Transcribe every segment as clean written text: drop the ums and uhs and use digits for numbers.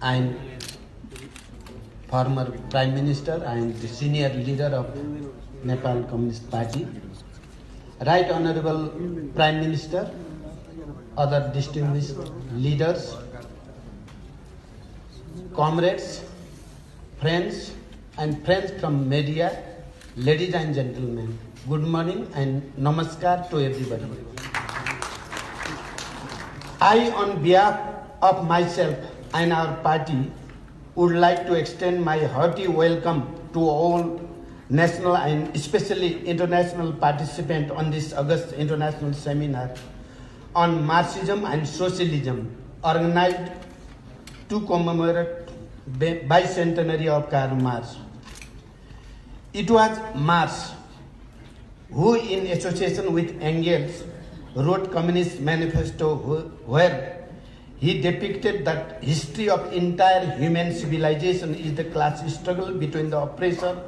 and former Prime Minister and the senior leader of Nepal Communist Party, Right Honorable Prime Minister, other distinguished leaders, comrades, friends and friends from media, ladies and gentlemen, good morning and namaskar to everybody. I, on behalf of myself and our party, would like to extend my hearty welcome to all national and especially international participants on this August International Seminar on Marxism and Socialism, organized to commemorate bicentenary of Karl Marx. It was Marx who, in association with Engels, wrote Communist Manifesto, where he depicted that history of entire human civilization is the class struggle between the oppressor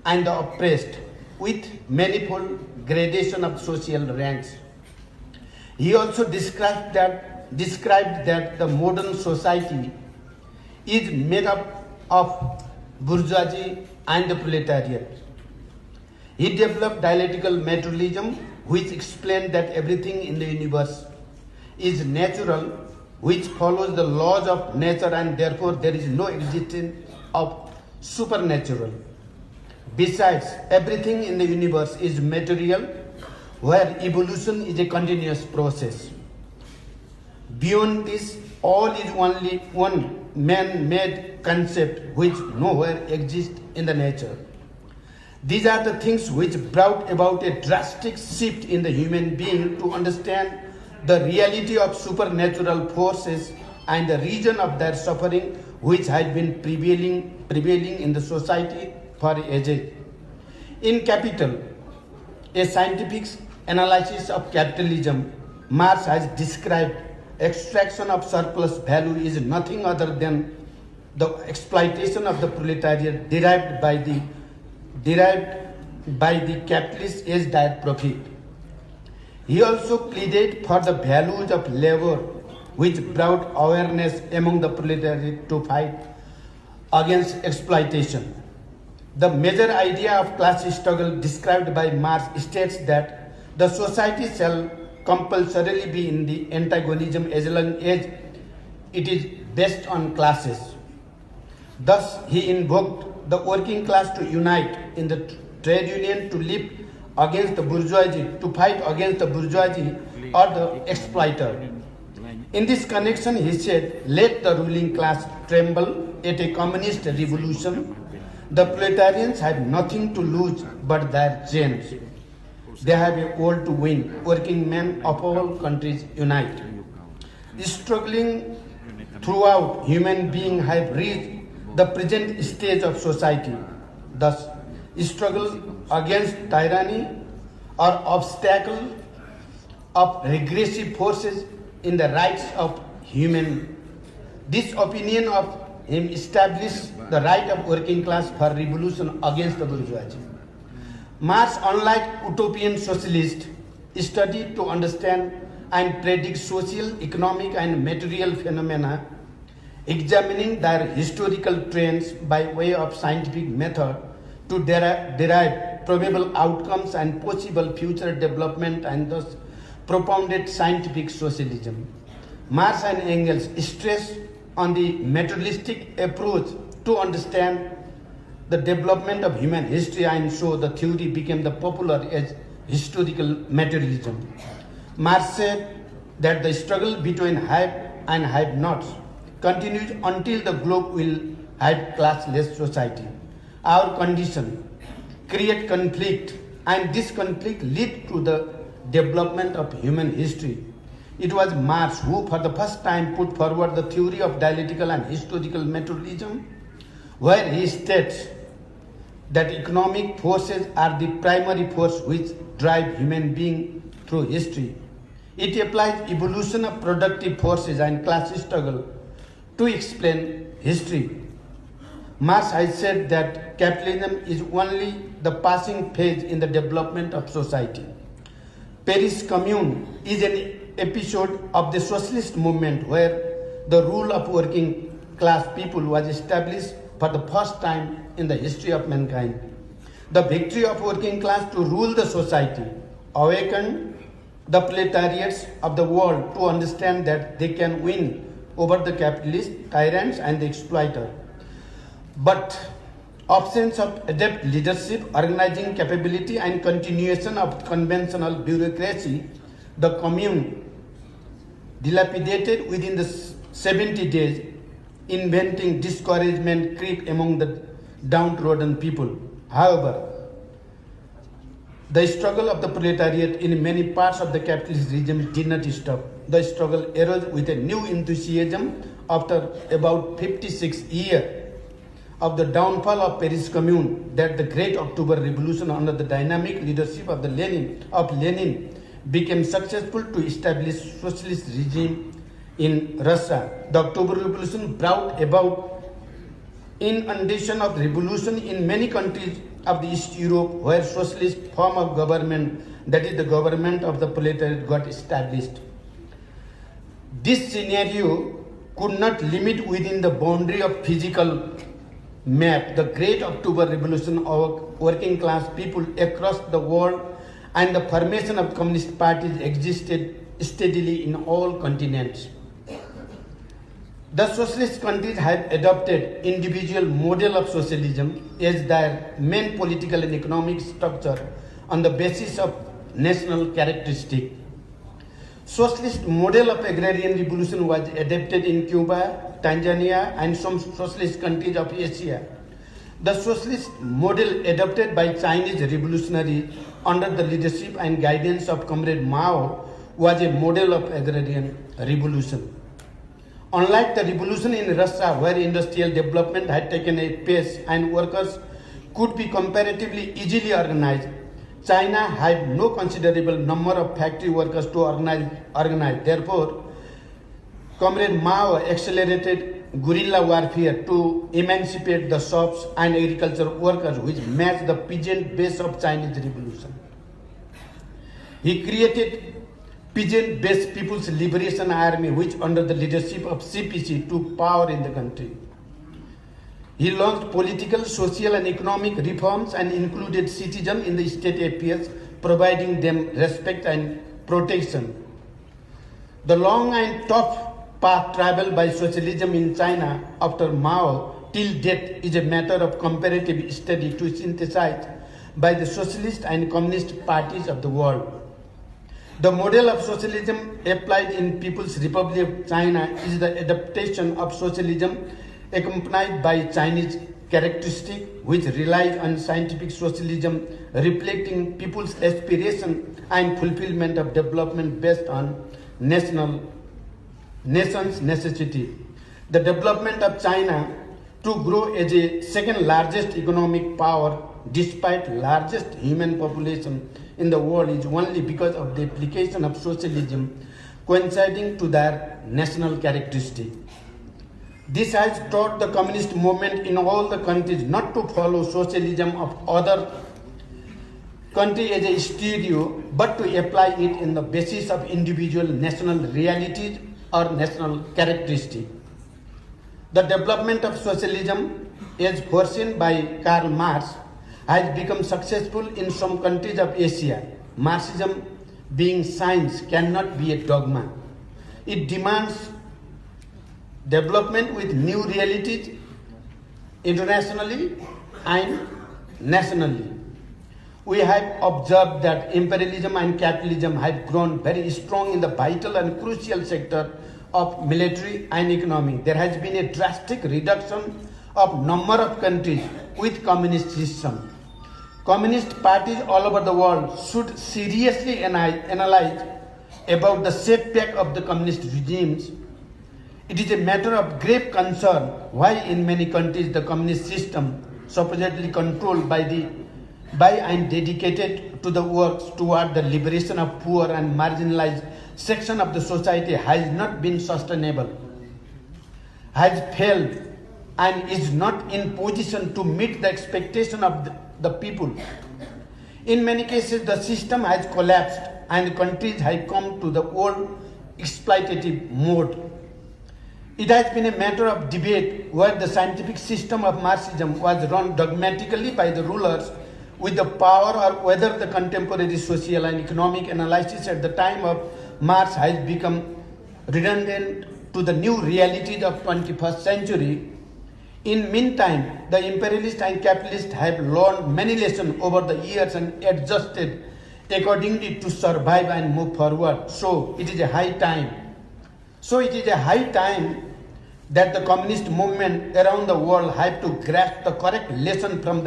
and the oppressed, with manifold gradation of social ranks. He also described that the modern society is made up of bourgeoisie and the proletariat. He developed dialectical materialism, which explained that everything in the universe is natural, which follows the laws of nature, and therefore there is no existence of supernatural. Besides, everything in the universe is material, where evolution is a continuous process. Beyond this, all is only one man-made concept which nowhere exists in the nature. These are the things which brought about a drastic shift in the human being to understand the reality of supernatural forces and the reason of their suffering, which had been prevailing in the society for ages. In Capital, a scientific analysis of capitalism, Marx has described extraction of surplus value is nothing other than the exploitation of the proletariat derived by the capitalist as direct profit. He also pleaded for the values of labor, which brought awareness among the proletariat to fight against exploitation. The major idea of class struggle described by Marx states that the society shall compulsorily be in the antagonism as long as it is based on classes. Thus, he invoked the working class to unite in the trade union to live against the bourgeoisie, to fight against the bourgeoisie or the exploiter. In this connection, he said, let the ruling class tremble at a communist revolution. The proletarians have nothing to lose but their chains. They have a war to win. Working men of all countries unite. Struggling throughout, human beings have reached the present stage of society. Thus, struggle against tyranny or obstacle of regressive forces in the rights of human. This opinion of him established the right of working class for revolution against the bourgeoisie. Marx, unlike utopian socialists, studied to understand and predict social, economic and material phenomena, examining their historical trends by way of scientific method to derive probable outcomes and possible future development, and thus propounded scientific socialism. Marx and Engels stress on the materialistic approach to understand the development of human history, and so the theory became the popular as historical materialism. Marx said that the struggle between have and have-nots continues until the globe will have classless society. Our condition create conflict, and this conflict lead to the development of human history. It was Marx who for the first time put forward the theory of dialectical and historical materialism, where he states that economic forces are the primary force which drive human being through history. It applies evolution of productive forces and class struggle to explain history. Marx has said that capitalism is only the passing phase in the development of society. Paris Commune is an episode of the socialist movement where the rule of working class people was established for the first time in the history of mankind. The victory of working class to rule the society awakened the proletariats of the world to understand that they can win over the capitalist tyrants and the exploiter. But absence of adept leadership, organizing capability, and continuation of conventional bureaucracy, the commune dilapidated within the 70 days, inventing discouragement creep among the downtrodden people. However, the struggle of the proletariat in many parts of the capitalist regime did not stop. The struggle arose with a new enthusiasm after about 56 years of the downfall of Paris Commune, that the Great October Revolution under the dynamic leadership of Lenin became successful to establish socialist regime in Russia. The October Revolution brought about inundation of revolution in many countries of the East Europe, where socialist form of government, that is the government of the proletariat, got established. This scenario could not limit within the boundary of physical map. The Great October Revolution of working class people across the world and the formation of communist parties existed steadily in all continents. The socialist countries have adopted individual model of socialism as their main political and economic structure on the basis of national characteristic. Socialist model of agrarian revolution was adopted in Cuba, Tanzania, and some socialist countries of Asia. The socialist model adopted by Chinese revolutionaries under the leadership and guidance of Comrade Mao was a model of agrarian revolution. Unlike the revolution in Russia, where industrial development had taken a pace and workers could be comparatively easily organized, China had no considerable number of factory workers to organize. Therefore, Comrade Mao accelerated guerrilla warfare to emancipate the shops and agricultural workers, which matched the peasant base of Chinese revolution. He created peasant-based People's Liberation Army, which under the leadership of CPC took power in the country. He launched political, social and economic reforms and included citizens in the state affairs, providing them respect and protection. The long and tough path traveled by socialism in China after Mao till date is a matter of comparative study to synthesize by the socialist and communist parties of the world. The model of socialism applied in People's Republic of China is the adaptation of socialism accompanied by Chinese characteristic, which relies on scientific socialism reflecting people's aspiration and fulfillment of development based on nation's necessity. The development of China to grow as a second largest economic power despite largest human population in the world is only because of the application of socialism coinciding to their national characteristic. This has taught the communist movement in all the countries not to follow socialism of other country as a studio, but to apply it in the basis of individual national realities or national characteristics. The development of socialism, as foreseen by Karl Marx, has become successful in some countries of Asia. Marxism, being science, cannot be a dogma. It demands development with new realities internationally and nationally. We have observed that imperialism and capitalism have grown very strong in the vital and crucial sector of military and economy. There has been a drastic reduction of number of countries with communist system. Communist parties all over the world should seriously analyze about the setback of the communist regimes. It is a matter of grave concern why in many countries the communist system, supposedly controlled by and dedicated to the works toward the liberation of poor and marginalized section of the society, has not been sustainable, has failed, and is not in position to meet the expectation of the people. In many cases, the system has collapsed and countries have come to the old exploitative mode. It has been a matter of debate where the scientific system of Marxism was run dogmatically by the rulers with the power, or whether the contemporary social and economic analysis at the time of Marx has become redundant to the new realities of 21st century. In meantime, the imperialists and capitalists have learned many lessons over the years and adjusted accordingly to survive and move forward. So it is a high time that the communist movement around the world have to grasp the correct lesson from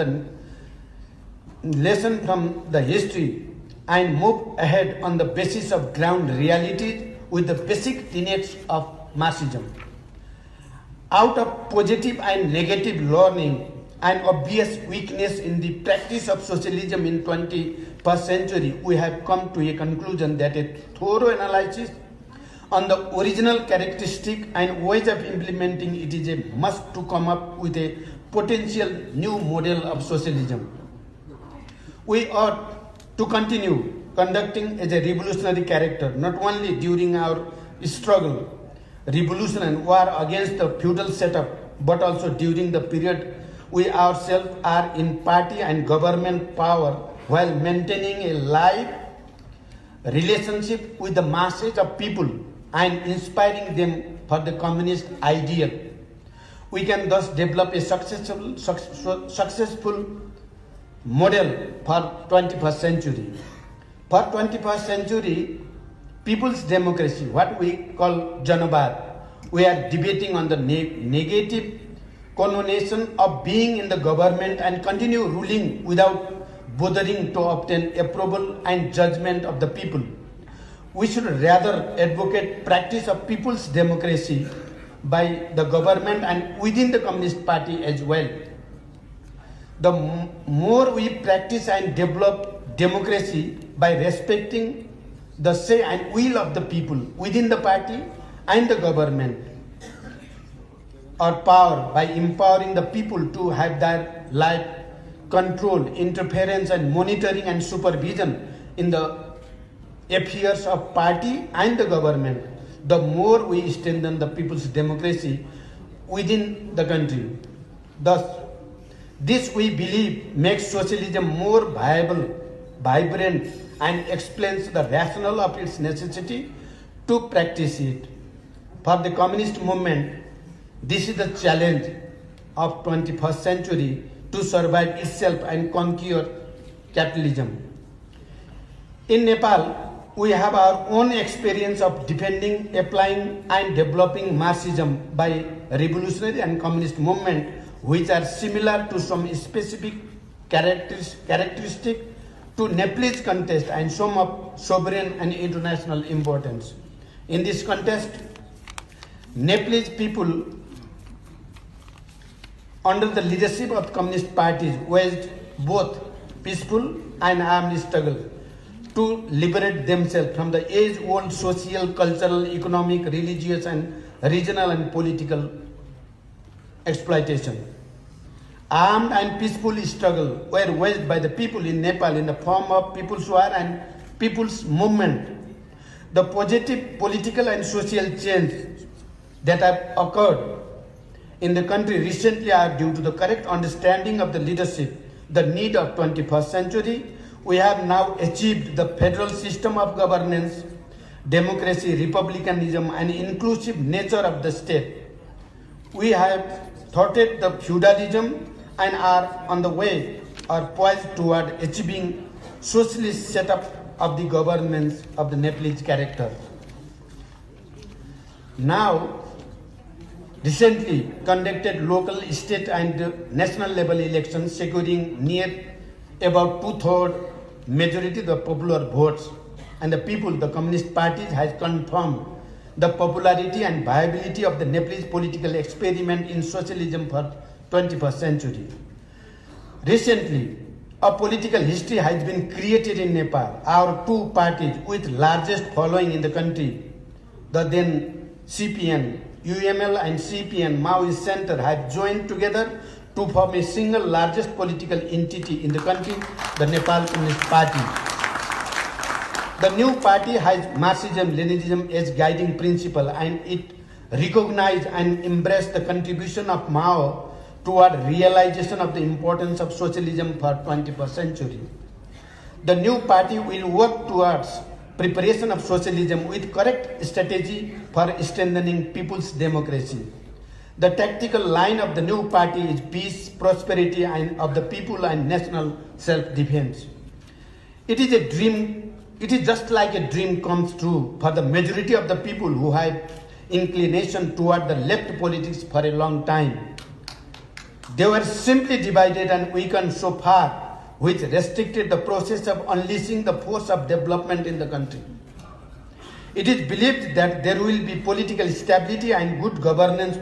the history and move ahead on the basis of ground realities with the basic tenets of Marxism. Out of positive and negative learning and obvious weakness in the practice of socialism in 21st century, we have come to a conclusion that a thorough analysis on the original characteristic and ways of implementing it is a must to come up with a potential new model of socialism. We ought to continue conducting as a revolutionary character, not only during our struggle, revolution and war against the feudal setup, but also during the period we ourselves are in party and government power, while maintaining a live relationship with the masses of people and inspiring them for the communist ideal. We can thus develop a successful model for 21st century. For 21st century, people's democracy, what we call Janabad, we are debating on the negative connotation of being in the government and continue ruling without bothering to obtain approval and judgment of the people. We should rather advocate practice of people's democracy by the government and within the Communist Party as well. The more we practice and develop democracy by respecting the say and will of the people within the party and the government, or power by empowering the people to have their life control, interference and monitoring and supervision in the affairs of party and the government, the more we strengthen the people's democracy within the country. Thus, this we believe makes socialism more viable, vibrant, and explains the rationale of its necessity to practice it. For the communist movement, this is the challenge of 21st century to survive itself and conquer capitalism. In Nepal, we have our own experience of defending, applying and developing Marxism by revolutionary and communist movement, which are similar to some specific characteristic to Nepalese context and some of sovereign and international importance. In this context, Nepalese people under the leadership of communist parties waged both peaceful and armed struggle to liberate themselves from the age-old social, cultural, economic, religious and regional and political exploitation. Armed and peaceful struggle were waged by the people in Nepal in the form of People's War and People's Movement. The positive political and social change that have occurred in the country recently are due to the correct understanding of the leadership, the need of 21st century. We have now achieved the federal system of governance, democracy, republicanism, and inclusive nature of the state. We have thwarted the feudalism and are on the way or poised toward achieving socialist setup of the governments of the Nepalese character. Now, recently conducted local, state and national level elections securing near about 2/3 majority of the popular votes, and the people, the communist parties, has confirmed the popularity and viability of the Nepalese political experiment in socialism for 21st century. Recently, a political history has been created in Nepal. Our two parties with largest following in the country, the then CPN, UML and CPN Maoist Center, have joined together to form a single largest political entity in the country, the Nepal Communist Party. The new party has Marxism-Leninism as guiding principle, and it recognize and embrace the contribution of Mao toward realization of the importance of socialism for 21st century. The new party will work towards preparation of socialism with correct strategy for strengthening people's democracy. The tactical line of the new party is peace, prosperity, and of the people and national self-defense. It is just like a dream comes true for the majority of the people who have inclination toward the left politics for a long time. They were simply divided and weakened so far, which restricted the process of unleashing the force of development in the country. It is believed that there will be political stability and good governance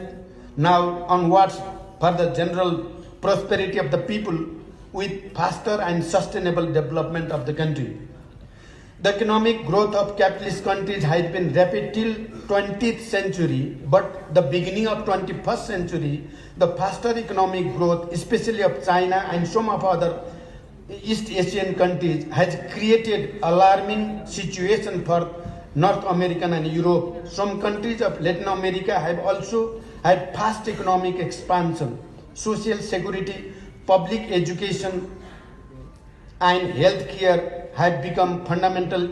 now onwards for the general prosperity of the people with faster and sustainable development of the country. The economic growth of capitalist countries has been rapid till 20th century, but the beginning of 21st century, the faster economic growth, especially of China and some of other East Asian countries, has created alarming situation for North American and Europe. Some countries of Latin America have also had fast economic expansion. Social security, public education, and healthcare have become fundamental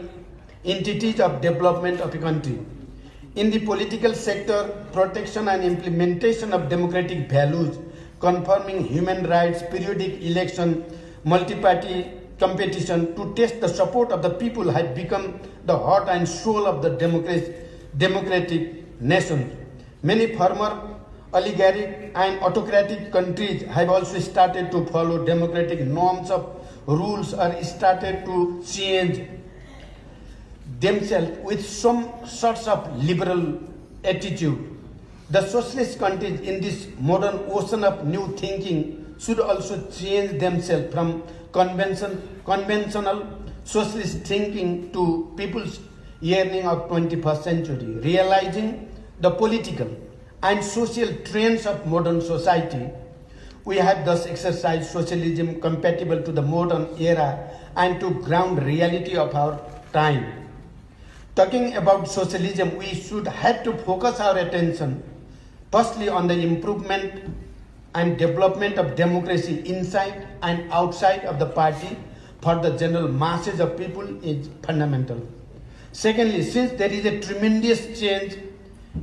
entities of development of a country. In the political sector, protection and implementation of democratic values, confirming human rights, periodic election, multi-party competition to test the support of the people have become the heart and soul of the democratic nation. Many former oligarchic and autocratic countries have also started to follow democratic norms of rules or started to change themselves with some sorts of liberal attitude. The socialist countries in this modern ocean of new thinking should also change themselves from conventional socialist thinking to people's yearning of 21st century, realizing the political and social trends of modern society. We have thus exercised socialism compatible to the modern era and to ground reality of our time. Talking about socialism, we should have to focus our attention firstly on the improvement and development of democracy inside and outside of the party for the general masses of people is fundamental. Secondly, since there is a tremendous change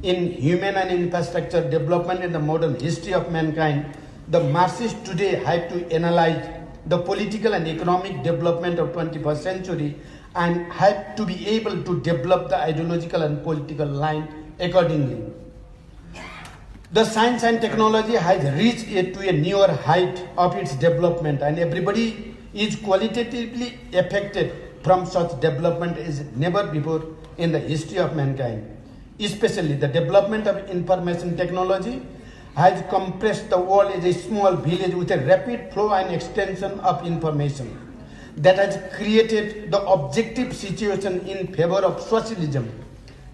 in human and infrastructure development in the modern history of mankind, the Marxists today have to analyze the political and economic development of 21st century and have to be able to develop the ideological and political line accordingly. The science and technology has reached to a newer height of its development, and everybody is qualitatively affected from such development as never before in the history of mankind. Especially the development of information technology has compressed the world as a small village with a rapid flow and extension of information. That has created the objective situation in favor of socialism.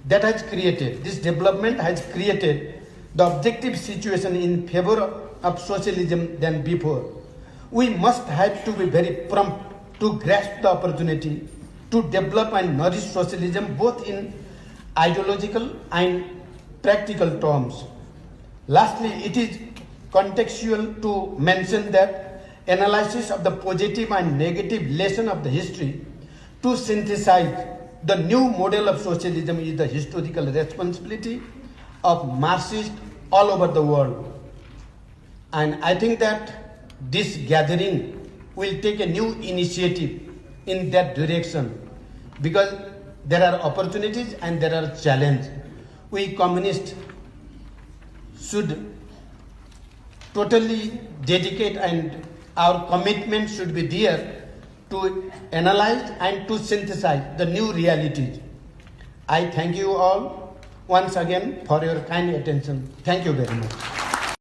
This development has created the objective situation in favor of socialism than before. We must have to be very prompt to grasp the opportunity to develop and nourish socialism both in ideological and practical terms. Lastly, it is contextual to mention that analysis of the positive and negative lesson of the history to synthesize the new model of socialism is the historical responsibility of Marxists all over the world. And I think that this gathering will take a new initiative in that direction because there are opportunities and there are challenges. We communists should totally dedicate and our commitment should be there to analyze and to synthesize the new realities. I thank you all once again for your kind attention. Thank you very much.